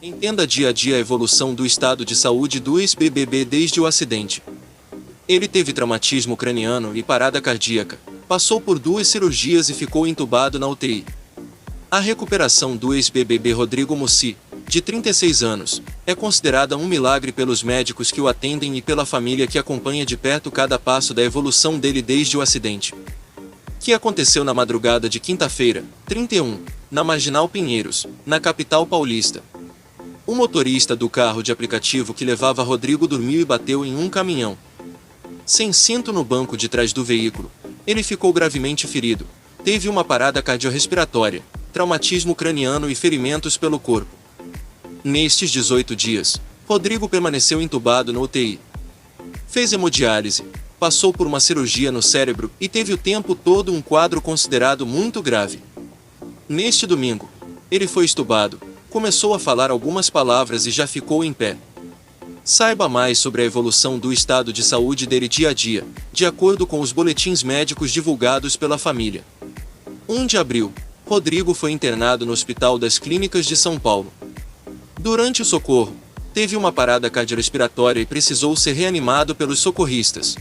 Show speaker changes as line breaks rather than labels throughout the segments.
Entenda dia a dia a evolução do estado de saúde do ex-BBB desde o acidente. Ele teve traumatismo craniano e parada cardíaca, passou por 2 cirurgias e ficou entubado na UTI. A recuperação do ex-BBB Rodrigo Mussi, de 36 anos, é considerada um milagre pelos médicos que o atendem e pela família que acompanha de perto cada passo da evolução dele desde o acidente, que aconteceu na madrugada de quinta-feira, 31, na Marginal Pinheiros, na capital paulista. O motorista do carro de aplicativo que levava Rodrigo dormiu e bateu em um caminhão. Sem cinto no banco de trás do veículo, ele ficou gravemente ferido, teve uma parada cardiorrespiratória, traumatismo craniano e ferimentos pelo corpo. Nestes 18 dias, Rodrigo permaneceu entubado no UTI. Fez hemodiálise, passou por uma cirurgia no cérebro e teve o tempo todo um quadro considerado muito grave. Neste domingo, ele foi entubado, começou a falar algumas palavras e já ficou em pé. Saiba mais sobre a evolução do estado de saúde dele dia a dia, de acordo com os boletins médicos divulgados pela família. 1 de abril, Rodrigo foi internado no Hospital das Clínicas de São Paulo. Durante o socorro, teve uma parada cardiorrespiratória e precisou ser reanimado pelos socorristas.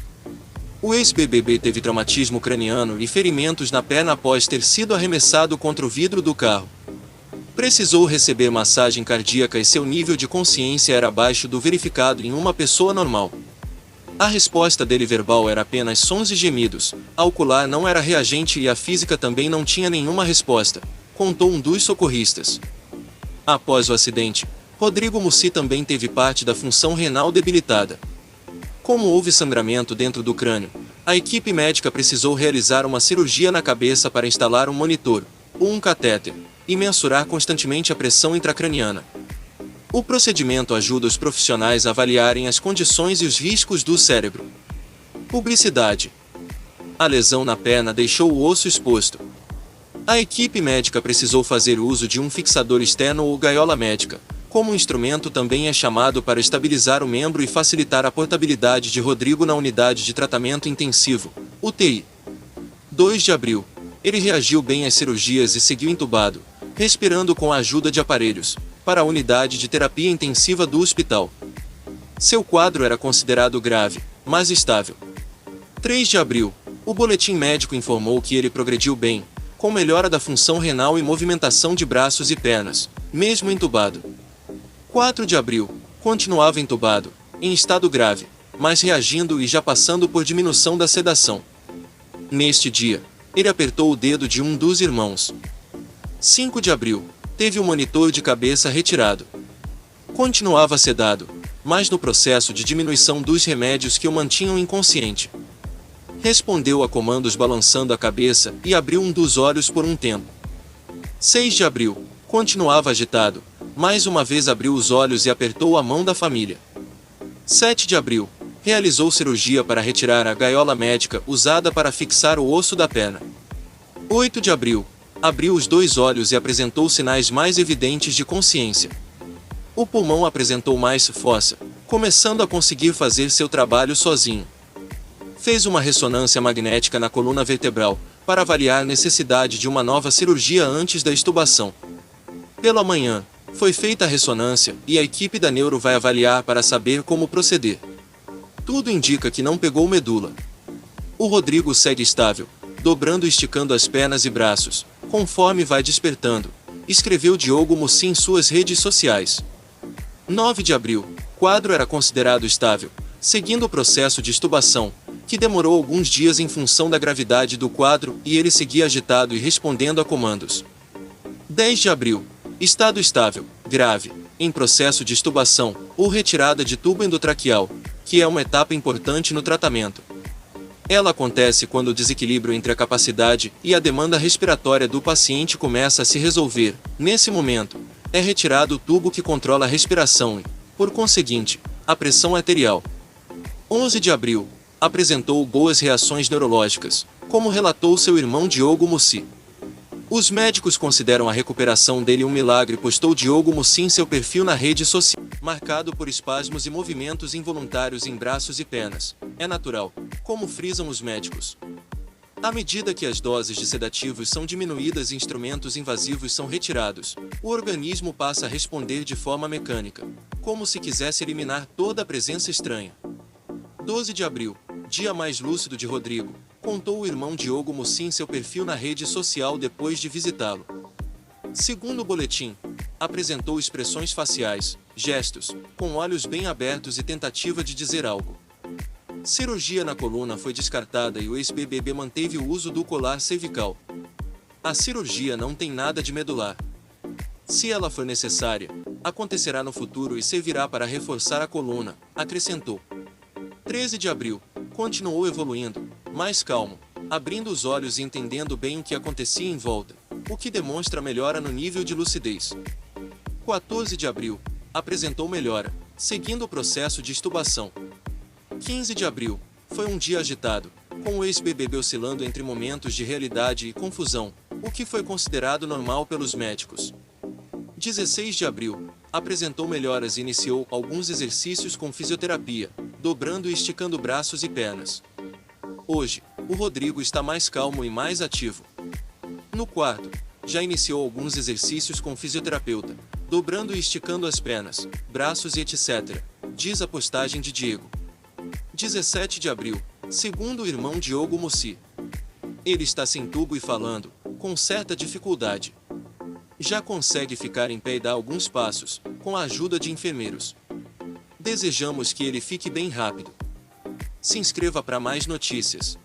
O ex-BBB teve traumatismo craniano e ferimentos na perna após ter sido arremessado contra o vidro do carro. Precisou receber massagem cardíaca e seu nível de consciência era abaixo do verificado em uma pessoa normal. A resposta dele verbal era apenas sons e gemidos, a ocular não era reagente e a física também não tinha nenhuma resposta, contou um dos socorristas. Após o acidente, Rodrigo Mussi também teve parte da função renal debilitada. Como houve sangramento dentro do crânio, a equipe médica precisou realizar uma cirurgia na cabeça para instalar um monitor, ou um catéter, e mensurar constantemente a pressão intracraniana. O procedimento ajuda os profissionais a avaliarem as condições e os riscos do cérebro. Publicidade. A lesão na perna deixou o osso exposto. A equipe médica precisou fazer uso de um fixador externo ou gaiola médica, como o instrumento também é chamado, para estabilizar o membro e facilitar a portabilidade de Rodrigo na unidade de tratamento intensivo, UTI. 2 de abril. Ele reagiu bem às cirurgias e seguiu entubado, respirando com a ajuda de aparelhos, para a unidade de terapia intensiva do hospital. Seu quadro era considerado grave, mas estável. 3 de abril, o boletim médico informou que ele progrediu bem, com melhora da função renal e movimentação de braços e pernas, mesmo entubado. 4 de abril, continuava entubado, em estado grave, mas reagindo e já passando por diminuição da sedação. Neste dia, ele apertou o dedo de um dos irmãos. 5 de abril, teve o monitor de cabeça retirado. Continuava sedado, mas no processo de diminuição dos remédios que o mantinham inconsciente. Respondeu a comandos balançando a cabeça e abriu um dos olhos por um tempo. 6 de abril, continuava agitado, mais uma vez abriu os olhos e apertou a mão da família. 7 de abril, realizou cirurgia para retirar a gaiola médica usada para fixar o osso da perna. 8 de abril, abriu os 2 olhos e apresentou sinais mais evidentes de consciência. O pulmão apresentou mais fossa, começando a conseguir fazer seu trabalho sozinho. Fez uma ressonância magnética na coluna vertebral, para avaliar a necessidade de uma nova cirurgia antes da extubação. Pela manhã, foi feita a ressonância e a equipe da neuro vai avaliar para saber como proceder. Tudo indica que não pegou medula. O Rodrigo segue estável, dobrando e esticando as pernas e braços, conforme vai despertando, escreveu Diogo Mussi em suas redes sociais. 9 de abril, quadro era considerado estável, seguindo o processo de extubação, que demorou alguns dias em função da gravidade do quadro e ele seguia agitado e respondendo a comandos. 10 de abril, estado estável, grave, em processo de extubação, ou retirada de tubo endotraqueal, que é uma etapa importante no tratamento. Ela acontece quando o desequilíbrio entre a capacidade e a demanda respiratória do paciente começa a se resolver. Nesse momento, é retirado o tubo que controla a respiração e, por conseguinte, a pressão arterial. 11 de abril, apresentou boas reações neurológicas, como relatou seu irmão Diogo Mussi. Os médicos consideram a recuperação dele um milagre, postou Diogo Mussi em seu perfil na rede social, marcado por espasmos e movimentos involuntários em braços e pernas. É natural, como frisam os médicos. À medida que as doses de sedativos são diminuídas e instrumentos invasivos são retirados, o organismo passa a responder de forma mecânica, como se quisesse eliminar toda a presença estranha. 12 de abril, dia mais lúcido de Rodrigo, contou o irmão Diogo Mussi em seu perfil na rede social depois de visitá-lo. Segundo o boletim, apresentou expressões faciais, gestos, com olhos bem abertos e tentativa de dizer algo. Cirurgia na coluna foi descartada e o ex-BBB manteve o uso do colar cervical. A cirurgia não tem nada de medular. Se ela for necessária, acontecerá no futuro e servirá para reforçar a coluna, acrescentou. 13 de abril, continuou evoluindo, mais calmo, abrindo os olhos e entendendo bem o que acontecia em volta, o que demonstra melhora no nível de lucidez. 14 de abril, apresentou melhora, seguindo o processo de extubação. 15 de abril, foi um dia agitado, com o ex-BBB oscilando entre momentos de realidade e confusão, o que foi considerado normal pelos médicos. 16 de abril, apresentou melhoras e iniciou alguns exercícios com fisioterapia, dobrando e esticando braços e pernas. Hoje, o Rodrigo está mais calmo e mais ativo. No quarto, já iniciou alguns exercícios com fisioterapeuta, dobrando e esticando as pernas, braços e etc., diz a postagem de Diego. 17 de abril, segundo o irmão Diogo Mussi. Ele está sem tubo e falando, com certa dificuldade. Já consegue ficar em pé e dar alguns passos, com a ajuda de enfermeiros. Desejamos que ele fique bem rápido. Se inscreva para mais notícias.